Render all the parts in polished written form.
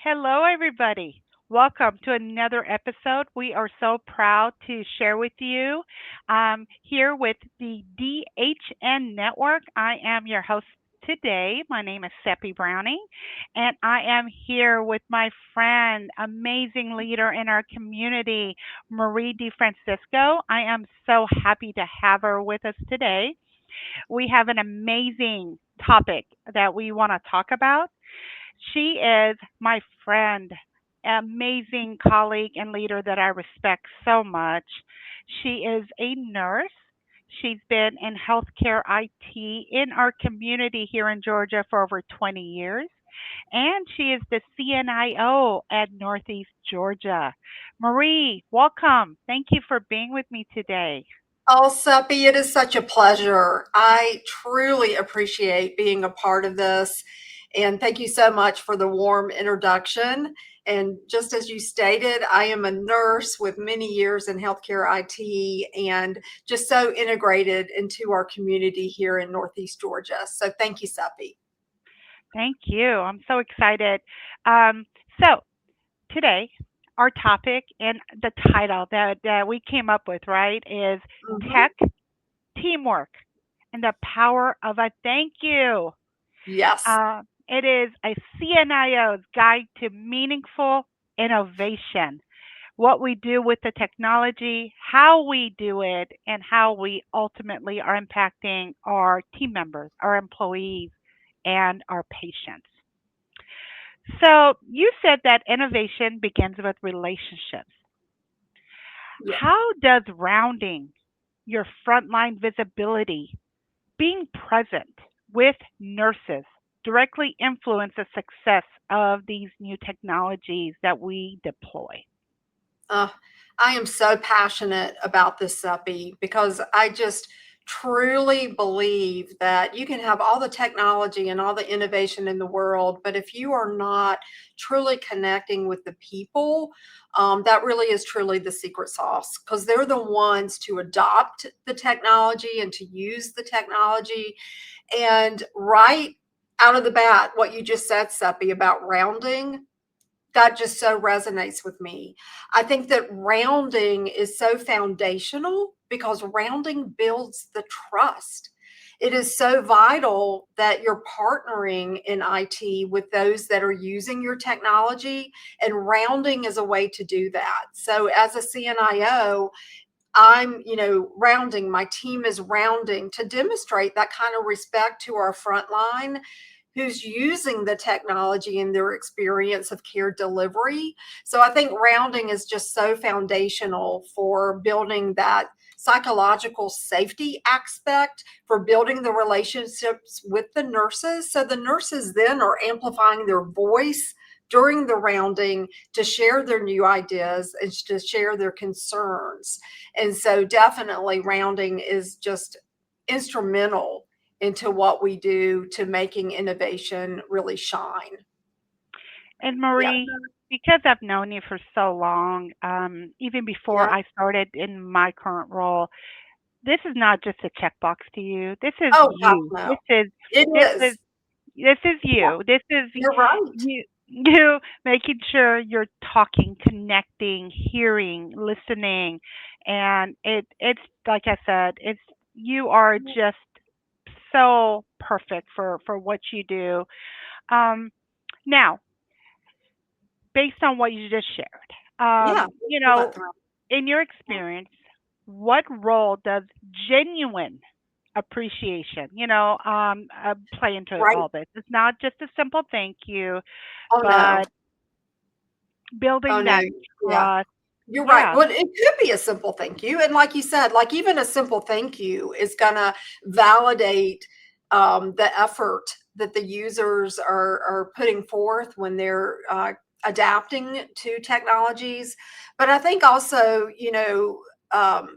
Hello, everybody. Welcome to another episode. We are so proud to share with you here with the DHN Network. I am your host today. My name is Seppi Browning, and I am here with my friend, amazing leader in our community, Marie DeFrancisco. I am so happy to have her with us today. We have an amazing topic that we want to talk about. She is my friend, amazing colleague and leader that I respect so much. She is a nurse. She's been in healthcare IT in our community here in Georgia for over 20 years. And she is the CNIO at Northeast Georgia. Marie, welcome. Thank you for being with me today. Oh, Suppy, it is such a pleasure. I truly appreciate being a part of this. And thank you so much for the warm introduction. And just as you stated, I am a nurse with many years in healthcare IT and just so integrated into our community here in Northeast Georgia. So thank you, Suppy. Thank you. I'm so excited. Um, so, today, our topic and the title that we came up with, right, is Mhm. Tech, Teamwork, and the Power of a Thank You. Yes. It is a CNIO's guide to meaningful innovation. What we do with the technology, how we do it, and how we ultimately are impacting our team members, our employees, and our patients. So, you said that innovation begins with relationships. Yeah. How does rounding your frontline visibility, being present with nurses, directly influence the success of these new technologies that we deploy? Uh, I am so passionate about this, Suppy, because I just truly believe that you can have all the technology and all the innovation in the world, but if you are not truly connecting with the people, that really is truly the secret sauce because they're the ones to adopt the technology and to use the technology. And right out of the bat, what you just said, Suppy, about rounding, that just so resonates with me. I think that rounding is so foundational because rounding builds the trust. It is so vital that you're partnering in IT with those that are using your technology, and rounding is a way to do that. So, as a CNIO, I'm rounding, my team is rounding to demonstrate that kind of respect to our frontline who's using the technology in their experience of care delivery. So I think rounding is just so foundational for building that psychological safety aspect, for building the relationships with the nurses. So the nurses then are amplifying their voice during the rounding to share their new ideas and to share their concerns. And so definitely rounding is just instrumental into what we do to making innovation really shine. And Yeah. Marie, because I've known you for so long, even before Yeah. I started in my current role, this is not just a checkbox to you. This is Oh, gosh, you. no. This is It this is is. this is Yeah, you. This is you're right. you making sure you're talking, connecting, hearing, listening, and it's like I said, it's you are just so perfect for what you do. Um, Now, based on what you just shared, Yeah. Pull that through. in your experience, what role does genuine appreciation, play into Right. all this? It's not just a simple thank you, Oh, no. but Oh, building no. that Yeah. trust. You're right. Yeah. Well, it could be a simple thank you. And like you said, like even a simple thank you is going to validate the effort that the users are putting forth when they're adapting to technologies. But I think also,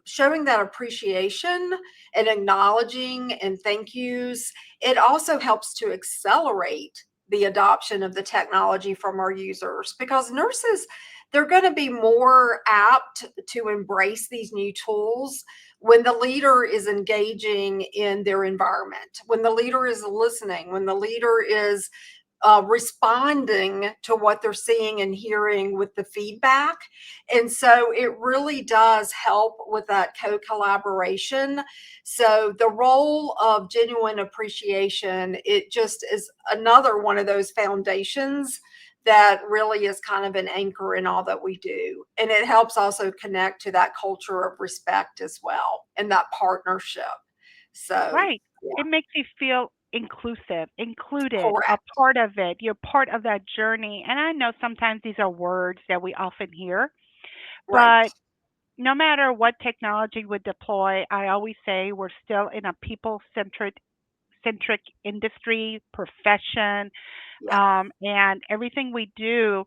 showing that appreciation and acknowledging and thank yous, it also helps to accelerate the adoption of the technology from our users because nurses, they're going to be more apt to embrace these new tools when the leader is engaging in their environment, when the leader is listening, when the leader is responding to what they're seeing and hearing with the feedback. And so it really does help with that co collaboration. So the role of genuine appreciation, it just is another one of those foundations that really is kind of an anchor in all that we do. And it helps also connect to that culture of respect as well and that partnership. So, Right. yeah, It makes you feel inclusive, included, a correct. part of it. You're part of that journey. And I know sometimes these are words that we often hear, Right. but no matter what technology we deploy, I always say we're still in a people centric industry, profession, Yeah. and everything we do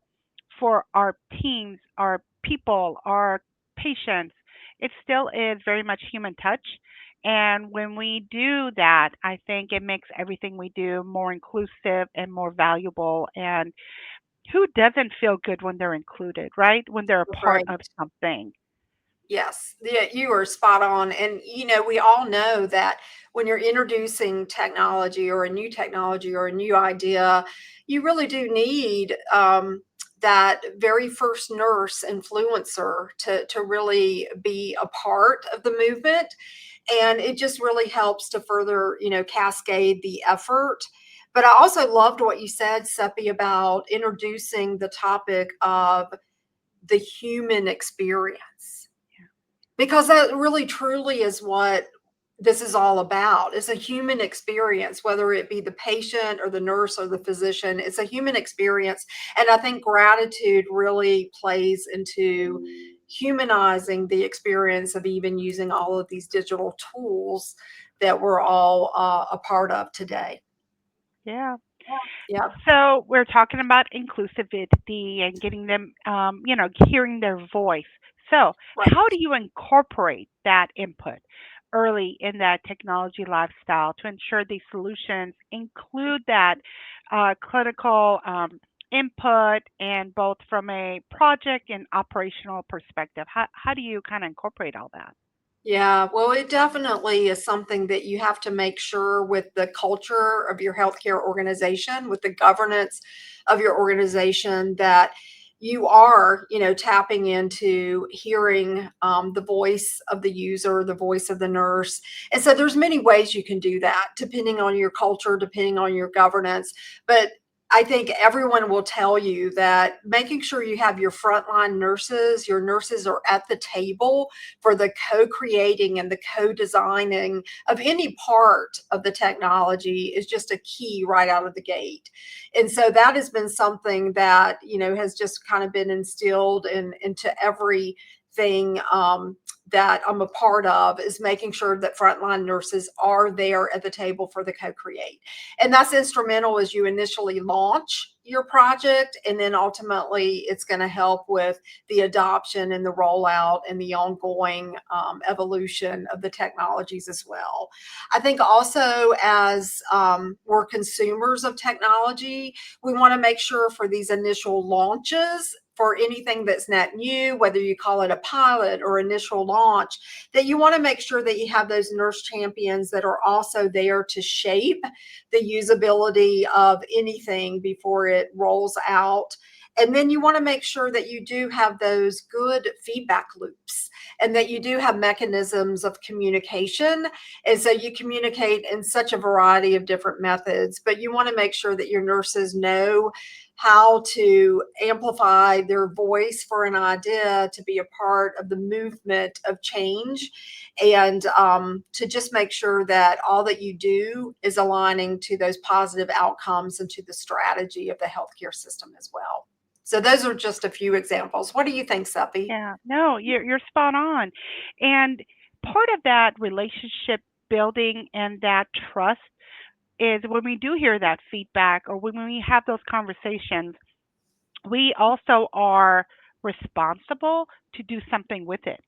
for our teams, our people, our patients, it still is very much human touch. And when we do that, I think it makes everything we do more inclusive and more valuable. And who doesn't feel good when they're included, right? When they're a part Right. of something. Yes, yeah, you are spot on. And, we all know that when you're introducing technology or a new technology or a new idea, you really do need that very first nurse influencer to really be a part of the movement. And it just really helps to further, cascade the effort. But I also loved what you said, Seppi, about introducing the topic of the human experience, because that really truly is what this is all about. It's a human experience, whether it be the patient or the nurse or the physician. It's a human experience. And I think gratitude really plays into humanizing the experience of even using all of these digital tools that we're all a part of today. Yeah. Yep. So we're talking about inclusivity and getting them, hearing their voice. So Right. how do you incorporate that input early in that technology lifestyle to ensure these solutions include that clinical input and both from a project and operational perspective? How do you kind of incorporate all that? Yeah, well, it definitely is something that you have to make sure with the culture of your healthcare organization, with the governance of your organization, that you are, tapping into hearing the voice of the user, the voice of the nurse. And so there's many ways you can do that, depending on your culture, depending on your governance. But I think everyone will tell you that making sure you have your nurses are at the table for the co-creating and the co-designing of any part of the technology is just a key right out of the gate. And so that has been something that, has just kind of been instilled into everything that I'm a part of, is making sure that frontline nurses are there at the table for the co-create. And that's instrumental as you initially launch your project. And then ultimately it's going to help with the adoption and the rollout and the ongoing evolution of the technologies as well. I think also, as we're consumers of technology, we want to make sure for these initial launches, for anything that's net new, whether you call it a pilot or initial launch, that you want to make sure that you have those nurse champions that are also there to shape the usability of anything before it rolls out. And then you want to make sure that you do have those good feedback loops and that you do have mechanisms of communication. And so you communicate in such a variety of different methods, but you want to make sure that your nurses know how to amplify their voice for an idea, to be a part of the movement of change, and to just make sure that all that you do is aligning to those positive outcomes and to the strategy of the healthcare system as well. So those are just a few examples. What do you think, Seppi? Yeah, no, you're spot on. And part of that relationship building and that trust is when we do hear that feedback or when we have those conversations, we also are responsible to do something with it.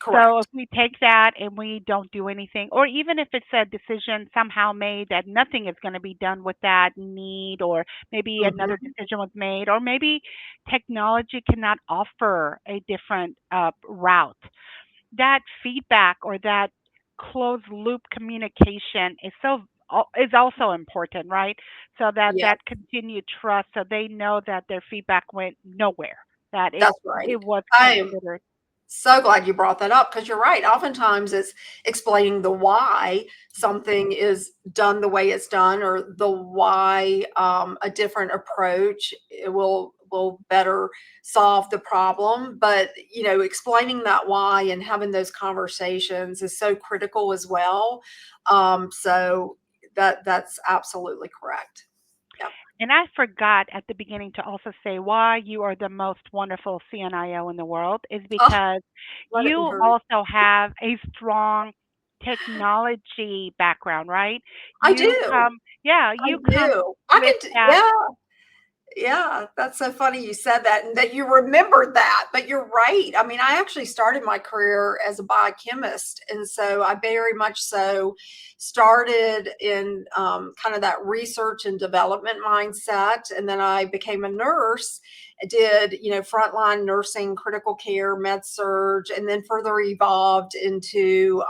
So if Correct. we take that and we don't do anything, or even if it's a decision somehow made that nothing is going to be done with that need, or maybe another Mhm. decision was made, or maybe technology cannot offer a different route, that feedback or that closed loop communication is so is also important, right? So that Yeah, that continued trust, so they know that their feedback went nowhere, that that's right. it was I am considered. so glad you brought that up because you're right. Oftentimes it's explaining the why something is done the way it's done, or the why a different approach will better solve the problem. But explaining that why and having those conversations is so critical as well. So that's absolutely correct. Yep. And I forgot at the beginning to also say why you are the most wonderful CNIO in the world is Oh, because let it be you heard. also have a strong technology background, right? I You do. come, yeah, I you come do. with that. Yeah. Yeah, that's so funny you said that and that you remembered that, but you're right. I mean, I actually started my career as a biochemist, and so I very much so started in kind of that research and development mindset, and then I became a nurse, did frontline nursing, critical care, med surge, and then further evolved into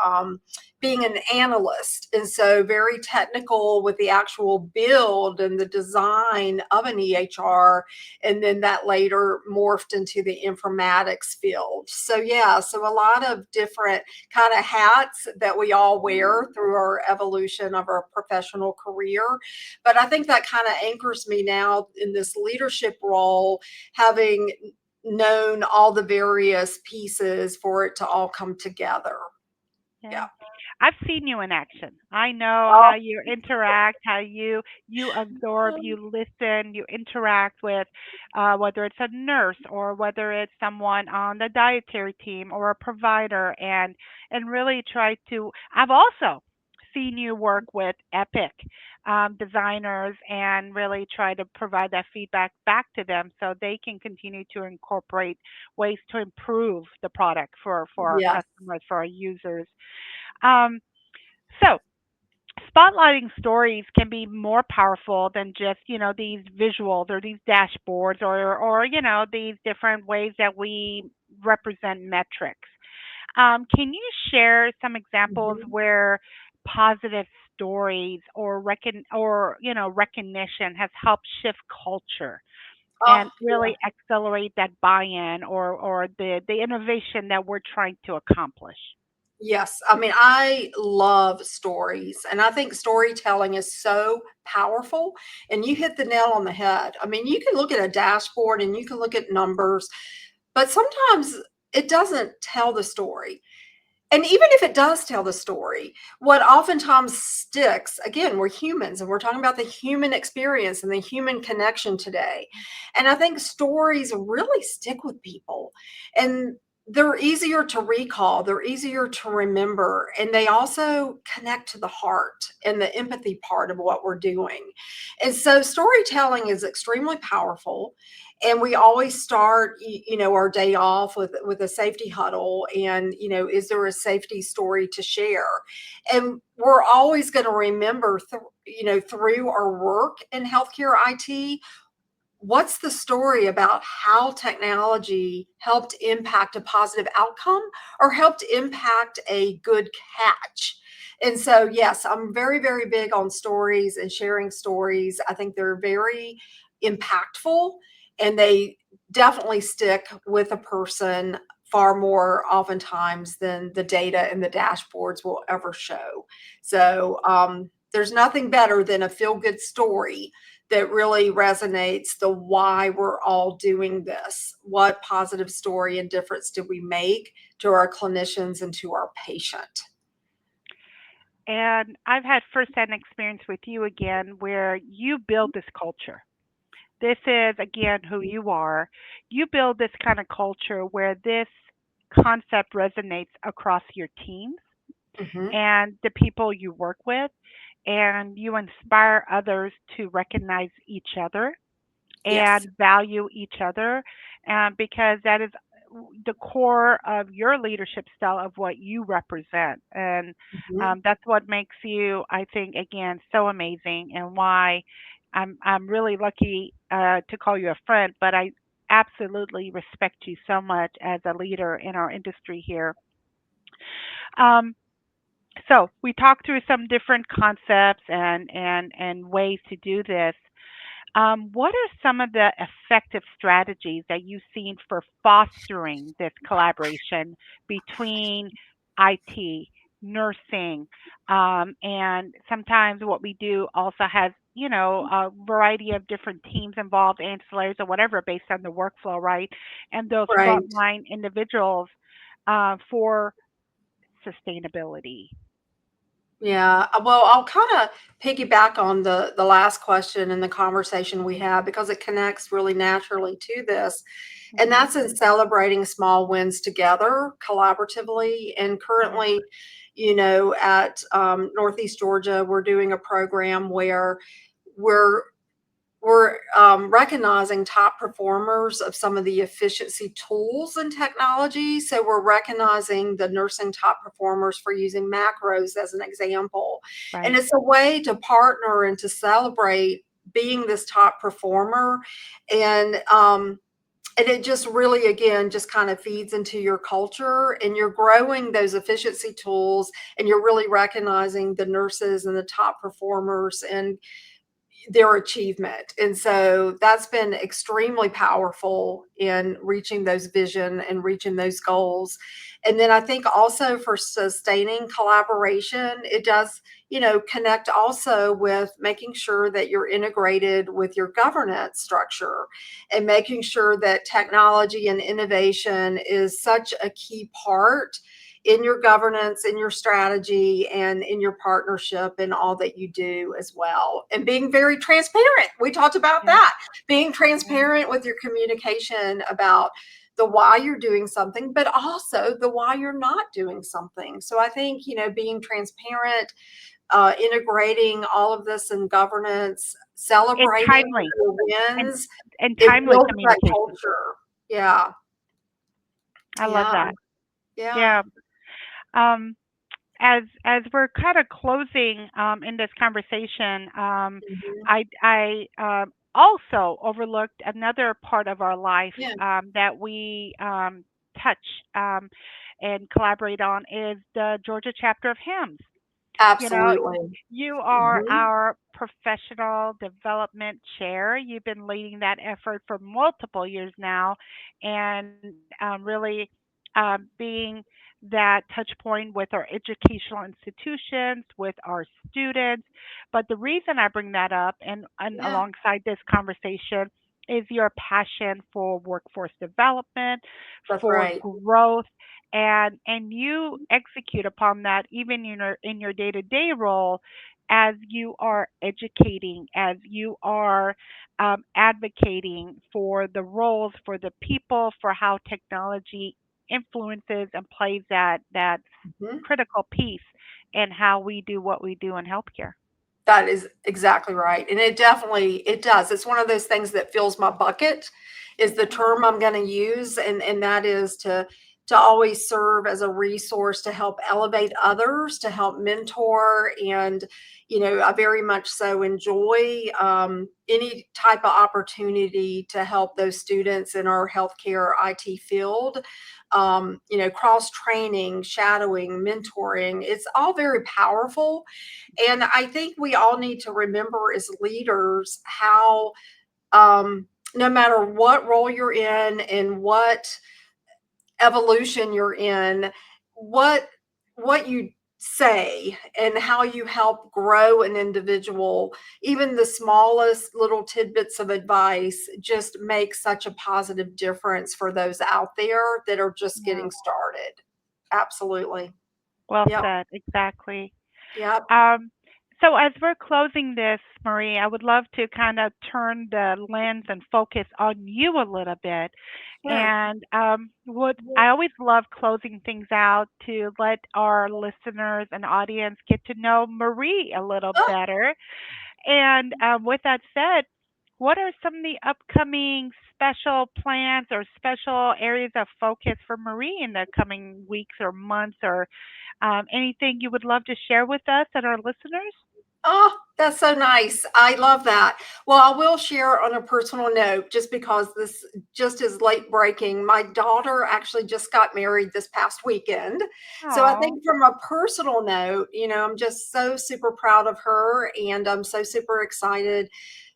being an analyst. And so very technical with the actual build and the design of an EHR. And then that later morphed into the informatics field. So yeah, so a lot of different kind of hats that we all wear through our evolution of our professional career. But I think that kind of anchors me now in this leadership role, having known all the various pieces for it to all come together. Yeah. Yeah. I've seen you in action. I know Oh, how you interact, how you absorb, you listen, you interact with whether it's a nurse or whether it's someone on the dietary team or a provider, and really try to. I've also seen you work with Epic designers and really try to provide that feedback back to them so they can continue to incorporate ways to improve the product for our yes. customers, for our users. Um, so, spotlighting stories can be more powerful than just, these visuals or these dashboards or these different ways that we represent metrics. Can you share some examples Mhm. where positive stories or recognition has helped shift culture Oh, and really accelerate that buy-in or the innovation that we're trying to accomplish? yes. I mean, I love stories, and I think storytelling is so powerful. And you hit the nail on the head. I mean, you can look at a dashboard and you can look at numbers, but sometimes it doesn't tell the story. And even if it does tell the story, what oftentimes sticks, again, we're humans and we're talking about the human experience and the human connection today. And I think stories really stick with people. And they're easier to recall, they're easier to remember, and they also connect to the heart and the empathy part of what we're doing. And so storytelling is extremely powerful, and we always start our day off with a safety huddle, and is there a safety story to share? And we're always going to remember through our work in healthcare IT, what's the story about how technology helped impact a positive outcome or helped impact a good catch. And so, yes, I'm very, very big on stories and sharing stories. I think they're very impactful, and they definitely stick with a person far more oftentimes than the data and the dashboards will ever show. So there's nothing better than a feel good story that really resonates the why we're all doing this. What positive story and difference did we make to our clinicians and to our patient? And I've had firsthand experience with you again where you build this culture. This is, again, who you are. You build this kind of culture where this concept resonates across your teams Mm-hmm. and the people you work with, and you inspire others to recognize each other Yes. and value each other, because that is the core of your leadership style of what you represent. And Mm-hmm. that's what makes you, I think, again, so amazing, and why I'm really lucky to call you a friend, but I absolutely respect you so much as a leader in our industry here. Um, So we talked through some different concepts and ways to do this. What are some of the effective strategies that you've seen for fostering this collaboration between IT, nursing, and sometimes what we do also has, a variety of different teams involved, ancillaries or whatever, based on the workflow, right? And those Right. frontline individuals for sustainability. Yeah. Well, I'll kind of piggyback on the last question and the conversation we had because it connects really naturally to this. And Hmm. that's in celebrating small wins together collaboratively. And Right. currently, at Northeast Georgia, we're doing a program where we're we're recognizing top performers of some of the efficiency tools and technology. So we're recognizing the nursing top performers for using macros as an example. And Right. it's a way to partner and to celebrate being this top performer. And, and it just really, again, just kind of feeds into your culture and you're growing those efficiency tools and you're really recognizing the nurses and the top performers and their achievement. And so that's been extremely powerful in reaching those vision and reaching those goals. And then I think also for sustaining collaboration, it does, connect also with making sure that you're integrated with your governance structure and making sure that technology and innovation is such a key part in your governance, in your strategy, and in your partnership and all that you do as well. And being very transparent. We talked about Yeah. that. Being Yeah. transparent with your communication about the why you're doing something, but also the why you're not doing something. So I think, being transparent, integrating all of this in governance, And celebrating timely your and wins, and it timely builds that communication. culture. Yeah. I love Yeah. that. Yeah. Yeah. Um, as we're kind of closing in this conversation, Mhm. I also overlooked another part of our life Yeah. that we touch um, and collaborate on is the Georgia chapter of HIMSS. You know, Absolutely. you are Mhm. our professional development chair. You've been leading that effort for multiple years now, and really being that touch point with our educational institutions, with our students. But the reason I bring that up and Yeah, alongside this conversation is your passion for workforce development, that's for right. growth, and you execute upon that even in your day-to-day role as you are educating, as you are advocating for the roles, for the people, for how technology influences and plays that Mhm. critical piece in how we do what we do in healthcare. That is exactly right, and it does. It's one of those things that fills my bucket, is the Mhm. term I'm gonna use, and that is to always serve as a resource to help elevate others, to help mentor, and, I very much so enjoy, any type of opportunity to help those students in our healthcare IT field, cross-training, shadowing, mentoring, it's all very powerful, and I think we all need to remember as leaders how, no matter what role you're in and what evolution you're in, what what you say and how you help grow an individual, even the smallest little tidbits of advice just make such a positive difference for those out there that are just Yeah, getting started. Absolutely. well Yep. said. Exactly. Yep. Um, so as we're closing this, Marie, I would love to kind of turn the lens and focus on you a little bit. Sure. And what I always love closing things out to let our listeners and audience get to know Marie a little Oh, better. And with that said, what are some of the upcoming special plans or special areas of focus for Marie in the coming weeks or months, or anything you would love to share with us and our listeners? Oh, that's so nice. I love that. Well, I will share on a personal note, just because this just is late breaking. My daughter actually just got married this past weekend. So I Oh. think from a personal note, I'm just so super proud of her, and I'm so super excited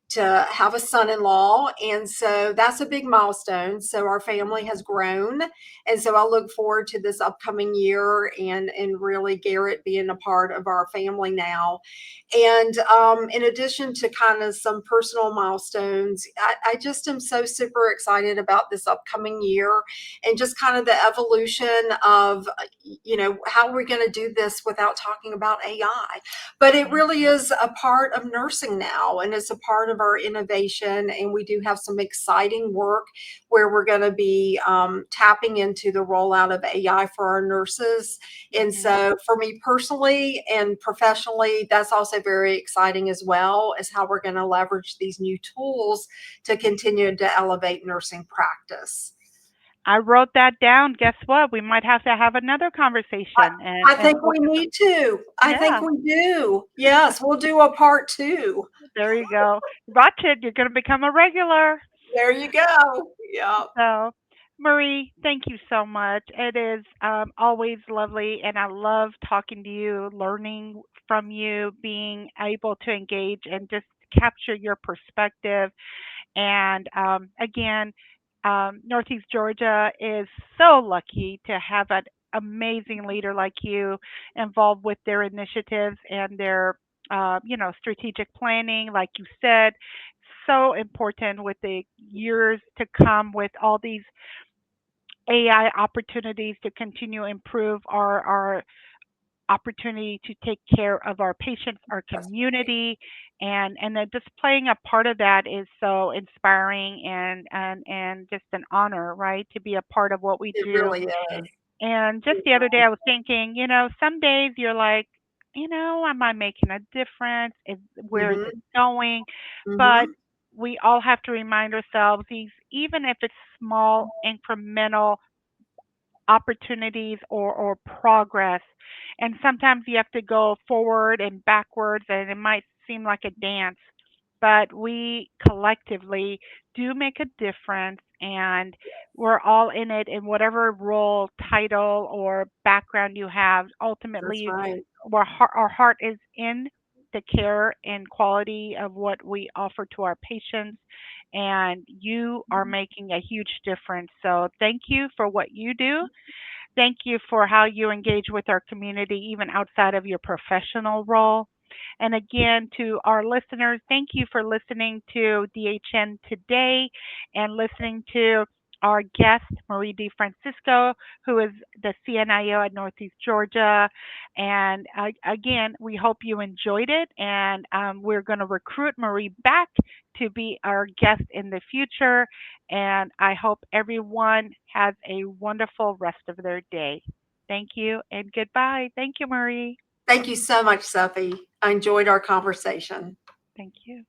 to have a son-in-law, and so that's a big milestone. So our family has grown, and so I look forward to this upcoming year, and really Garrett being a part of our family now. And in addition to kind of some personal milestones, I just am so super excited about this upcoming year, and just kind of the evolution of, how we're going to do this without talking about AI. But it really is a part of nursing now, and it's a part of our innovation. And we do have some exciting work where we're going to be tapping into the rollout of AI for our nurses. And Mhm. so, for me personally and professionally, that's also very exciting, as well as how we're going to leverage these new tools to continue to elevate nursing practice. I wrote that down. Guess what? We might have to have another conversation I and think we focus. need to. I think Yeah, we do. Yes, we'll do a part two. there you go. Watch it. You're going to become a regular. There you go. Yeah, So, Marie, thank you so much. It is always lovely, and I love talking to you, learning from you, being able to engage and just capture your perspective. And again, Northeast Georgia is so lucky to have an amazing leader like you involved with their initiatives and their, strategic planning. Like you said, so important with the years to come with all these AI opportunities to continue to improve our opportunity to take care of our patients, our that's right. community, and then just playing a part of that is so inspiring and just an honor, right, to be a part of what we It do. really is. And just It the other day, really I was thinking, some days you're like, am I making a difference? Where is Mhm, it going? But mhm. we all have to remind ourselves these, even if it's small, incremental opportunities or progress. And sometimes you have to go forward and backwards, and it might seem like a dance, but we collectively do make a difference, and we're all in it in whatever role, title, or background you have. That's Ultimately, right. our heart is in the care and quality of what we offer to our patients, and you are making a huge difference. So, thank you for what you do. Thank you for how you engage with our community, even outside of your professional role. And again, to our listeners, thank you for listening to DHN today and listening to our guest, Marie DeFrancisco, who is the CNIO at Northeast Georgia. And again, we hope you enjoyed it. And we're going to recruit Marie back to be our guest in the future. And I hope everyone has a wonderful rest of their day. Thank you and goodbye. Thank you, Marie. Thank you so much, Sophie. I enjoyed our conversation. Thank you.